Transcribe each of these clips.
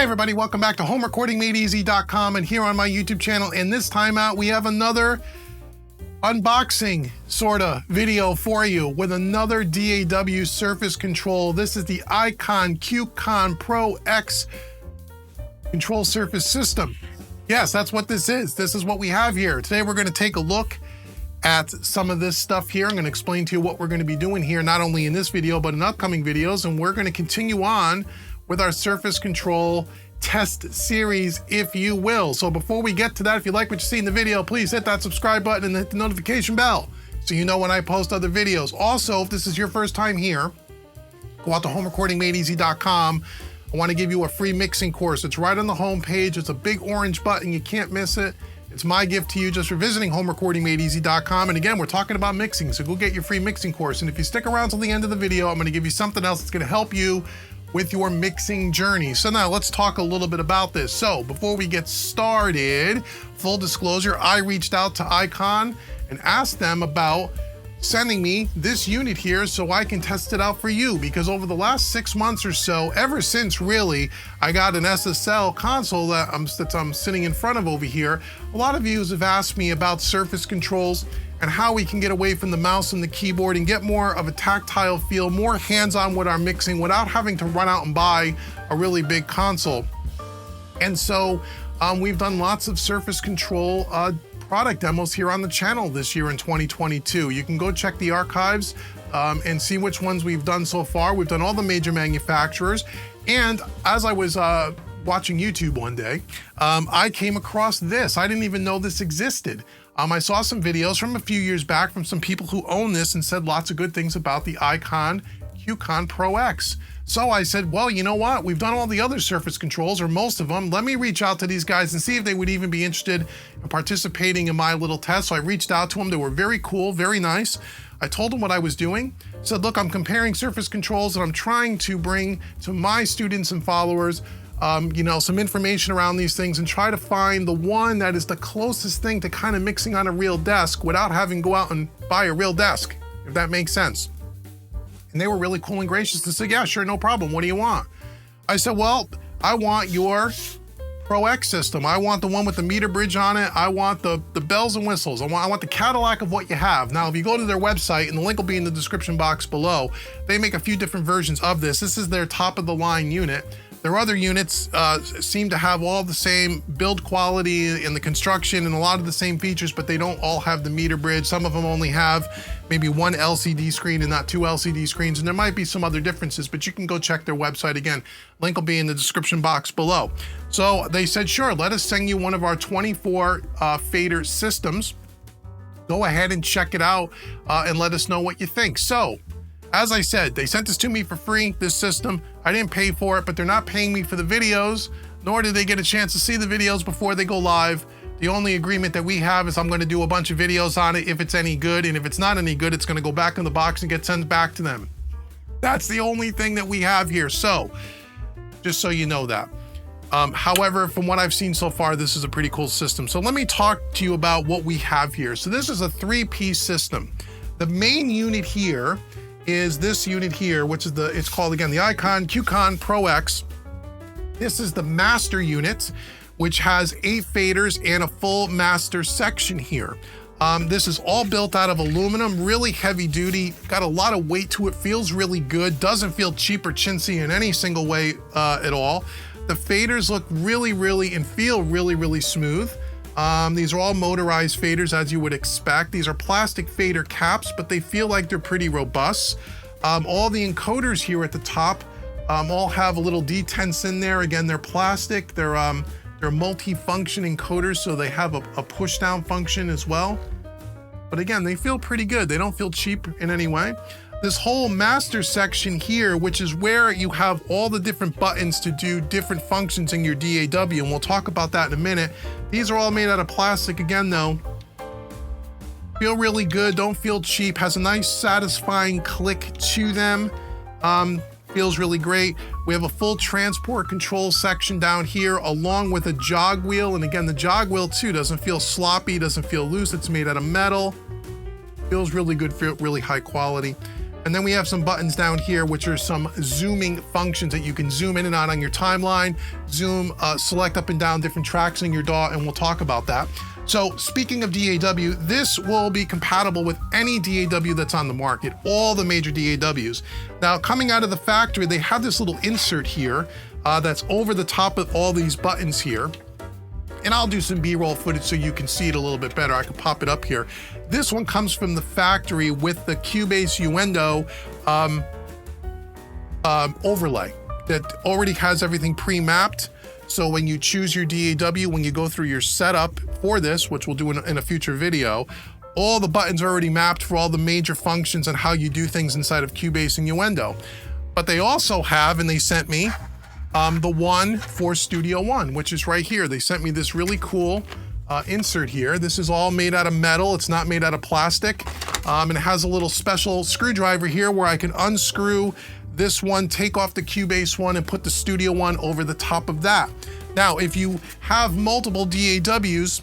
Hey everybody, welcome back to homerecordingmadeeasy.com and here on my YouTube channel. And this time out, we have another unboxing sorta video for you with another DAW surface control. This is the QCon ProX control surface system. Yes, that's what this is. This is what we have here. Today we're gonna take a look at some of this stuff here. I'm gonna explain to you what we're gonna be doing here, not only in this video, but in upcoming videos. And we're gonna continue on with our surface control test series, if you will. So before we get to that, if you like what you see in the video, please hit that subscribe button and hit the notification bell so you know when I post other videos. Also, if this is your first time here, go out to homerecordingmadeeasy.com. I want to give you a free mixing course. It's right on the home page. It's a big orange button. You can't miss it. It's my gift to you just for visiting homerecordingmadeeasy.com. And again, we're talking about mixing, so go get your free mixing course. And if you stick around till the end of the video, I'm going to give you something else that's going to help you with your mixing journey. So now let's talk a little bit about this. So before we get started, full disclosure, I reached out to QCon and asked them about sending me this unit here so I can test it out for you, because over the last 6 months or so, ever since really I got an SSL console that I'm sitting in front of over here, a lot of you have asked me about surface controls and how we can get away from the mouse and the keyboard and get more of a tactile feel, more hands-on with our mixing without having to run out and buy a really big console. And so we've done lots of surface control product demos here on the channel this year in 2022. You can go check the archives and see which ones we've done so far. We've done all the major manufacturers. And as I was watching YouTube one day, I came across this. I didn't even know this existed. I saw some videos from a few years back from some people who own this and said lots of good things about the QCon ProX. So I said, well, you know what? We've done all the other surface controls, or most of them. Let me reach out to these guys and see if they would even be interested in participating in my little test. So I reached out to them. They were very cool, very nice. I told them what I was doing. Said, look, I'm comparing surface controls and I'm trying to bring to my students and followers some information around these things and try to find the one that is the closest thing to kind of mixing on a real desk without having to go out and buy a real desk, if that makes sense. And they were really cool and gracious to say, yeah, sure, no problem. What do you want? I said, well, I want your ProX system. I want the one with the meter bridge on it. I want the bells and whistles. I want the Cadillac of what you have. Now, if you go to their website, and the link will be in the description box below, they make a few different versions of this. This is their top of the line unit. Their other units seem to have all the same build quality in the construction and a lot of the same features, but they don't all have the meter bridge. Some of them only have maybe one LCD screen and not two LCD screens, and there might be some other differences, but you can go check their website. Again, link will be in the description box below. So they said, sure, let us send you one of our 24 fader systems. Go ahead and check it out and let us know what you think. So, as I said, they sent this to me for free, this system. I didn't pay for it, but they're not paying me for the videos, nor did they get a chance to see the videos before they go live. The only agreement that we have is I'm gonna do a bunch of videos on it if it's any good, and if it's not any good, it's gonna go back in the box and get sent back to them. That's the only thing that we have here, so just so you know that. However, from what I've seen so far, this is a pretty cool system. So let me talk to you about what we have here. So this is a 3-piece system. The main unit here is this unit here, which is it's called again the QCon ProX. This is the master unit, which has 8 faders and a full master section here. This is all built out of aluminum, really heavy duty, got a lot of weight to it, feels really good, doesn't feel cheap or chintzy in any single way at all. The faders look really and feel really smooth. These are all motorized faders, as you would expect. These are plastic fader caps, but they feel like they're pretty robust. All the encoders here at the top all have a little detents in there. Again, they're plastic. They're multi-function encoders, so they have a push-down function as well. But again, they feel pretty good. They don't feel cheap in any way. This whole master section here, which is where you have all the different buttons to do different functions in your DAW, and we'll talk about that in a minute. These are all made out of plastic again though. Feel really good, don't feel cheap, has a nice satisfying click to them. Feels really great. We have a full transport control section down here along with a jog wheel, and again, the jog wheel too doesn't feel sloppy, doesn't feel loose, it's made out of metal. Feels really good, feel really high quality. And then we have some buttons down here, which are some zooming functions that you can zoom in and out on your timeline, zoom, select up and down different tracks in your DAW, and we'll talk about that. So speaking of DAW, this will be compatible with any DAW that's on the market, all the major DAWs. Now, coming out of the factory, they have this little insert here that's over the top of all these buttons here. And I'll do some B-roll footage so you can see it a little bit better. I can pop it up here. This one comes from the factory with the Cubase Uendo overlay that already has everything pre-mapped. So when you choose your DAW, when you go through your setup for this, which we'll do in a future video, all the buttons are already mapped for all the major functions and how you do things inside of Cubase and Uendo. But they also have, and they sent me, the one for Studio One, which is right here. They sent me this really cool insert here. This is all made out of metal. It's not made out of plastic. And it has a little special screwdriver here where I can unscrew this one, take off the Cubase one, and put the Studio One over the top of that. Now, if you have multiple DAWs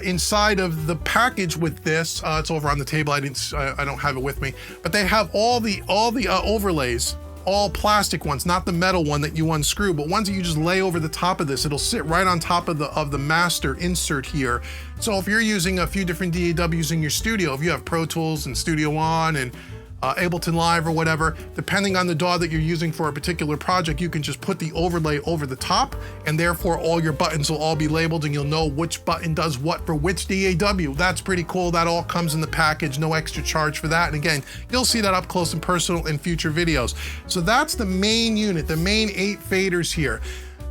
inside of the package with this, it's over on the table. I don't have it with me, but they have all the overlays, all plastic ones, not the metal one that you unscrew, but ones that you just lay over the top of this. It'll sit right on top of the master insert here. So if you're using a few different DAWs in your studio, if you have Pro Tools and Studio One and Ableton Live or whatever, depending on the DAW that you're using for a particular project, you can just put the overlay over the top, and therefore all your buttons will all be labeled and you'll know which button does what for which DAW. That's pretty cool. That all comes in the package, no extra charge for that. And again, you'll see that up close and personal in future videos. So that's the main unit, the main 8 faders here.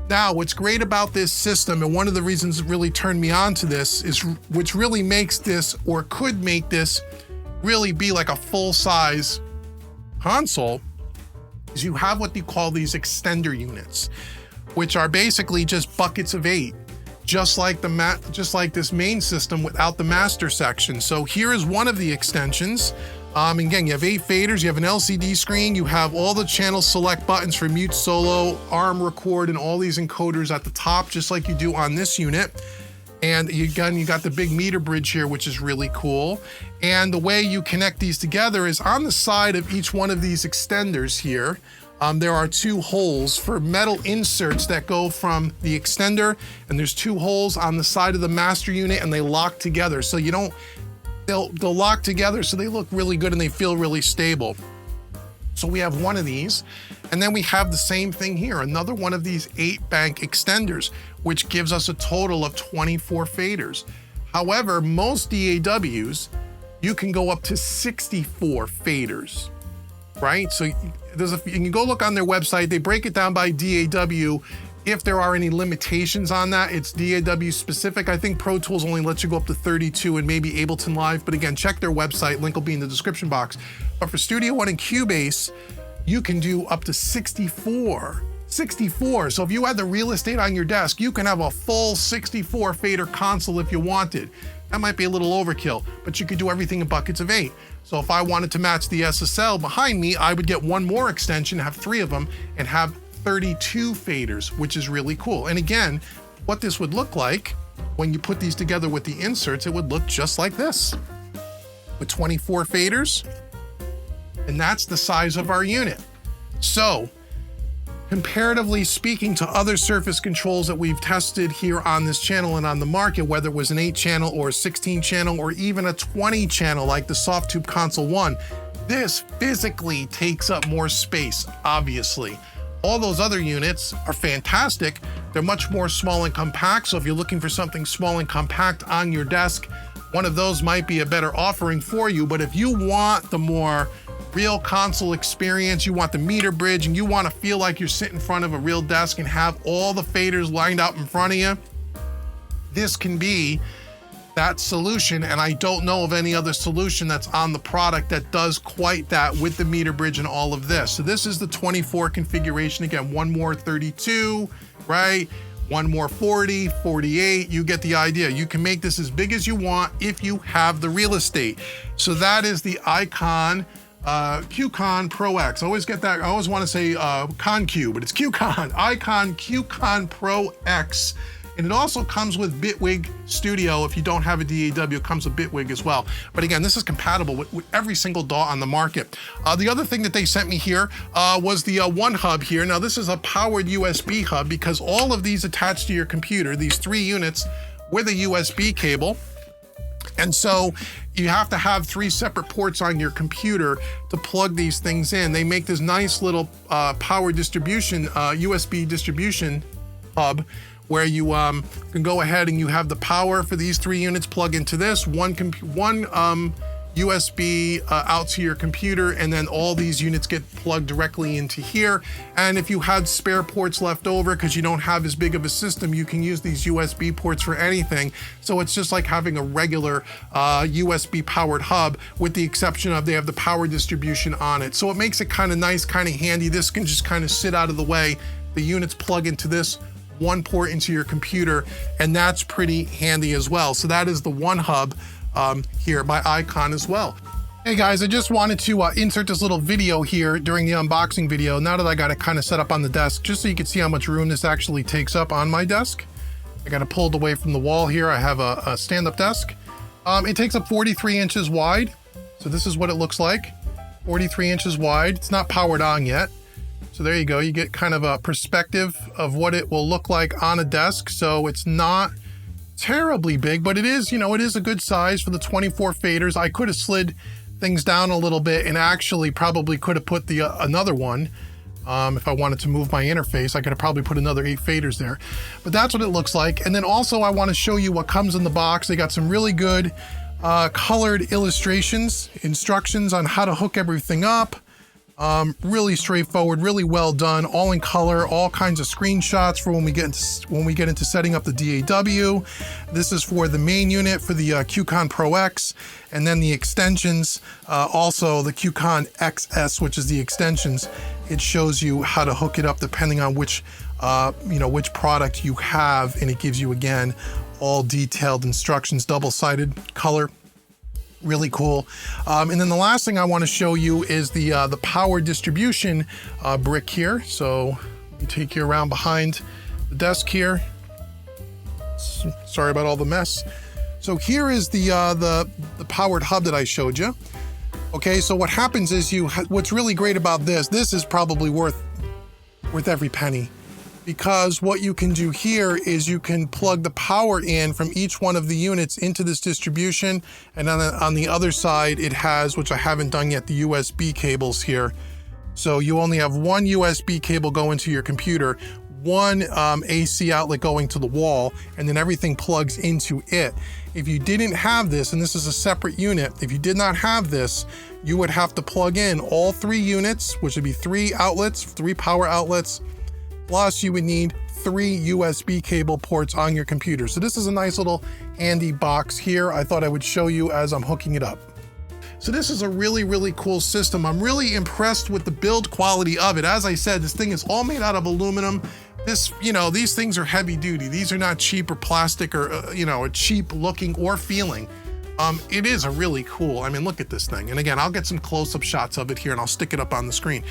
Now, what's great about this system, and one of the reasons that really turned me on to this, is which really makes this, or could make this, really be like a full-size console, is you have what they call these extender units, which are basically just buckets of 8, just like this main system without the master section. So here is one of the extensions. Again, you have 8 faders, you have an LCD screen, you have all the channel select buttons for mute, solo, arm, record, and all these encoders at the top, just like you do on this unit. And again, you got the big meter bridge here, which is really cool. And the way you connect these together is on the side of each one of these extenders here. There are 2 holes for metal inserts that go from the extender, and there's 2 holes on the side of the master unit, and they lock together. So you don't, they'll lock together so they look really good and they feel really stable. So we have one of these, and then we have the same thing here, another one of these 8-bank extenders, which gives us a total of 24 faders. However, most DAWs, you can go up to 64 faders, right? So you can go look on their website, they break it down by DAW. If there are any limitations on that, it's DAW specific. I think Pro Tools only lets you go up to 32 and maybe Ableton Live, but again, check their website, link will be in the description box. But for Studio One and Cubase, you can do up to 64. 64, so if you had the real estate on your desk, you can have a full 64 fader console if you wanted. That might be a little overkill, but you could do everything in buckets of 8. So if I wanted to match the SSL behind me, I would get one more extension, have 3 of them, and have 32 faders, which is really cool. And again, what this would look like when you put these together with the inserts, it would look just like this, with 24 faders, and that's the size of our unit. So, comparatively speaking to other surface controls that we've tested here on this channel and on the market, whether it was an 8-channel or a 16-channel or even a 20-channel like the Softube Console 1, this physically takes up more space, obviously. All those other units are fantastic. They're much more small and compact, so if you're looking for something small and compact on your desk, one of those might be a better offering for you. But if you want the more real console experience, you want the meter bridge, and you want to feel like you're sitting in front of a real desk and have all the faders lined up in front of you, this can be that solution. And I don't know of any other solution that's on the product that does quite that with the meter bridge and all of this. So this is the 24 configuration. Again, one more 32, right? One more 40, 48, you get the idea. You can make this as big as you want if you have the real estate. So that is the QCon ProX. I always get that. I always want to say ConQ, but it's QCon. QCon ProX And it also comes with Bitwig Studio. If you don't have a DAW, it comes with Bitwig as well. But again, this is compatible with every single DAW on the market. The other thing that they sent me here was the one hub here. Now this is a powered USB hub because all of these attach to your computer, these 3 units with a USB cable. And so you have to have 3 separate ports on your computer to plug these things in. They make this nice little power distribution, USB distribution hub, where you can go ahead and you have the power for these 3 units plug into this, one USB out to your computer, and then all these units get plugged directly into here. And if you had spare ports left over because you don't have as big of a system, you can use these USB ports for anything. So it's just like having a regular USB powered hub, with the exception of they have the power distribution on it. So it makes it kind of nice, kind of handy. This can just kind of sit out of the way. The units plug into this one port into your computer, and that's pretty handy as well. So that is the one hub here by Icon as well. Hey guys, I just wanted to insert this little video here during the unboxing video, now that I got it kind of set up on the desk, just so you can see how much room this actually takes up on my desk. I got it pulled away from the wall here. I have a stand-up desk. It takes up 43 inches wide. So this is what it looks like, 43 inches wide. It's not powered on yet. So there you go. You get kind of a perspective of what it will look like on a desk. So it's not terribly big, but it is, you know, it is a good size for the 24 faders. I could have slid things down a little bit and actually probably could have put the another one. If I wanted to move my interface, I could have probably put another 8 faders there. But that's what it looks like. And then also I want to show you what comes in the box. They got some really good colored illustrations, instructions on how to hook everything up. Really straightforward, really well done, all in color, all kinds of screenshots for when we get into setting up the DAW. This is for the main unit for the QCon ProX, and then the extensions, also the QCon XS, which is the extensions. It shows you how to hook it up depending on which which product you have, and it gives you again all detailed instructions, double-sided color. Really cool. And then the last thing I want to show you is the power distribution brick here. So let me take you around behind the desk here. Sorry about all the mess. So here is the powered hub that I showed you. Okay, so what happens is what's really great about this is probably worth every penny. Because what you can do here is you can plug the power in from each one of the units into this distribution, and on the other side it has, which I haven't done yet, the USB cables here. So you only have one USB cable going to your computer, one AC outlet going to the wall, and then everything plugs into it. If you didn't have this, and this is a separate unit, if you did not have this, you would have to plug in all 3 units, which would be 3 outlets, 3 power outlets, plus you would need 3 USB cable ports on your computer. So this is a nice little handy box here. I thought I would show you as I'm hooking it up. So this is a really, really cool system. I'm really impressed with the build quality of it. As I said, this thing is all made out of aluminum. These things are heavy duty. These are not cheap or plastic or, cheap looking or feeling. It is a really cool, I mean, look at this thing. And again, I'll get some close-up shots of it here and I'll stick it up on the screen.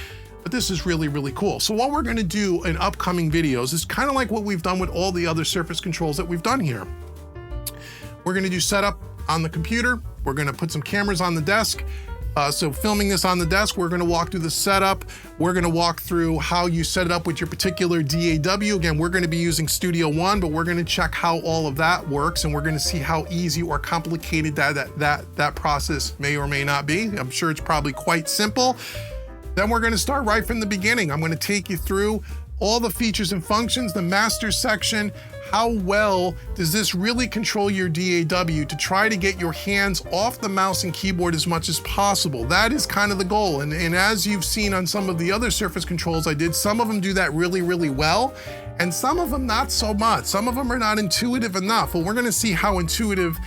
But this is really, really cool. So what we're gonna do in upcoming videos is kind of like what we've done with all the other surface controls that we've done here. We're gonna do setup on the computer. We're gonna put some cameras on the desk. So filming this on the desk, we're gonna walk through the setup. We're gonna walk through how you set it up with your particular DAW. Again, we're gonna be using Studio One, but we're gonna check how all of that works, and we're gonna see how easy or complicated that process may or may not be. I'm sure it's probably quite simple. Then we're gonna start right from the beginning. I'm gonna take you through all the features and functions, the master section. How well does this really control your DAW to try to get your hands off the mouse and keyboard as much as possible? That is kind of the goal. And as you've seen on some of the other surface controls I did, some of them do that really, really well, and some of them not so much. Some of them are not intuitive enough. Well, we're gonna see how intuitive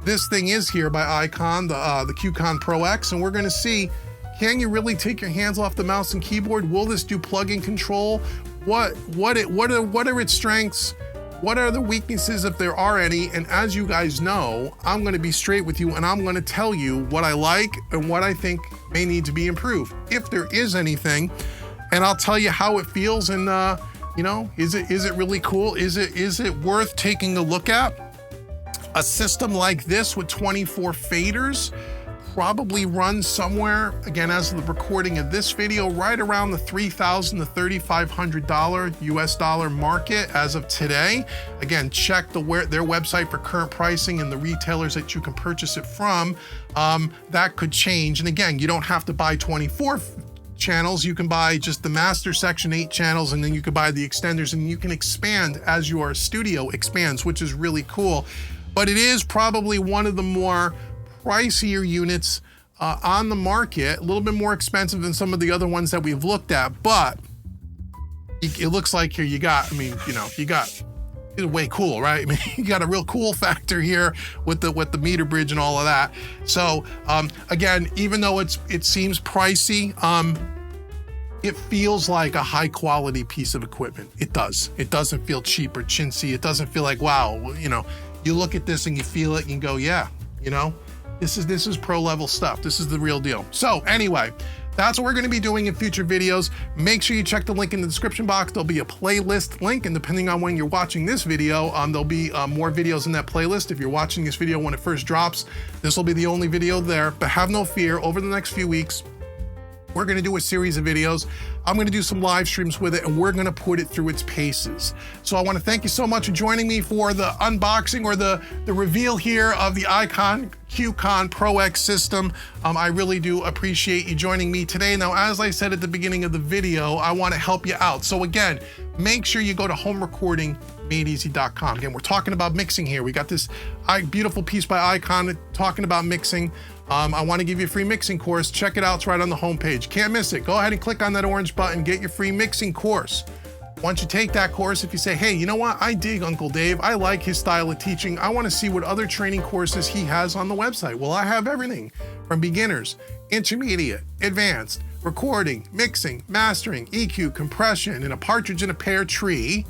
this thing is here by Icon, the QCon ProX, and we're gonna see, can you really take your hands off the mouse and keyboard? Will this do plug-in control? What are its strengths? What are the weaknesses, if there are any? And as you guys know, I'm gonna be straight with you and I'm gonna tell you what I like and what I think may need to be improved, if there is anything. And I'll tell you how it feels and You know, is it really cool? Is it worth taking a look at? A system like this with 24 faders probably runs somewhere, again, as of the recording of this video, right around the $3,000 to $3,500 US dollar market as of today. Again, check their website for current pricing and the retailers that you can purchase it from. That could change. And again, you don't have to buy 24 channels. You can buy just the master section 8 channels, and then you can buy the extenders, and you can expand as your studio expands, which is really cool. But it is probably one of the more pricier units on the market, a little bit more expensive than some of the other ones that we've looked at, but it looks like here you got, I mean, you know, it's way cool, right? I mean, you got a real cool factor here with the meter bridge and all of that. So again, even though it seems pricey, it feels like a high quality piece of equipment. It does. It doesn't feel cheap or chintzy. It doesn't feel like, wow, you know, you look at this and you feel it and you go, yeah, you know, this is pro level stuff. This is the real deal. So anyway, that's what we're going to be doing in future videos. Make sure you check the link in the description box. There'll be a playlist link, and depending on when you're watching this video, there'll be more videos in that playlist. If you're watching this video when it first drops, this will be the only video there. But have no fear, over the next few weeks, we're going to do a series of videos. I'm going to do some live streams with it, and we're going to put it through its paces. So I want to thank you so much for joining me for the unboxing or the reveal here of the QCon ProX system. I really do appreciate you joining me today. Now, as I said at the beginning of the video, I want to help you out. So again, make sure you go to homerecordingmadeeasy.com. Again, we're talking about mixing here. We got this beautiful piece by Icon talking about mixing. I want to give you a free mixing course. Check it out. It's right on the homepage. Can't miss it. Go ahead and click on that orange button. Get your free mixing course. Once you take that course, if you say, hey, you know what? I dig Uncle Dave. I like his style of teaching. I want to see what other training courses he has on the website. Well, I have everything from beginners, intermediate, advanced, recording, mixing, mastering, EQ, compression, and a partridge in a pear tree.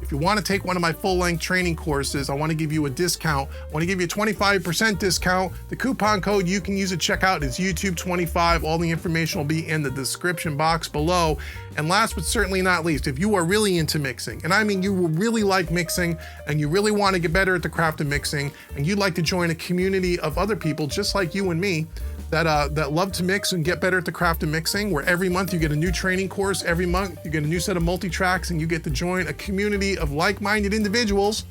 If you want to take one of my full-length training courses, I want to give you a discount. I want to give you a 25% discount. The coupon code you can use at checkout is YouTube25. All the information will be in the description box below. And last but certainly not least, if you are really into mixing, and I mean you really like mixing, and you really want to get better at the craft of mixing, and you'd like to join a community of other people just like you and me, that love to mix and get better at the craft of mixing, where every month you get a new training course, every month you get a new set of multi-tracks, and you get to join a community of like-minded individuals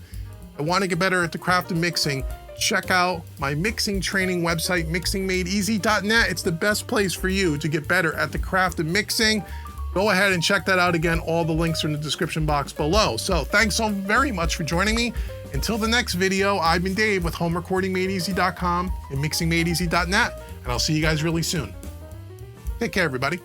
that want to get better at the craft of mixing. Check out my mixing training website, mixingmadeeasy.net. It's the best place for you to get better at the craft of mixing. Go ahead and check that out. Again, all the links are in the description box below. So thanks so very much for joining me. Until the next video, I've been Dave with homerecordingmadeeasy.com and mixingmadeeasy.net, and I'll see you guys really soon. Take care, everybody.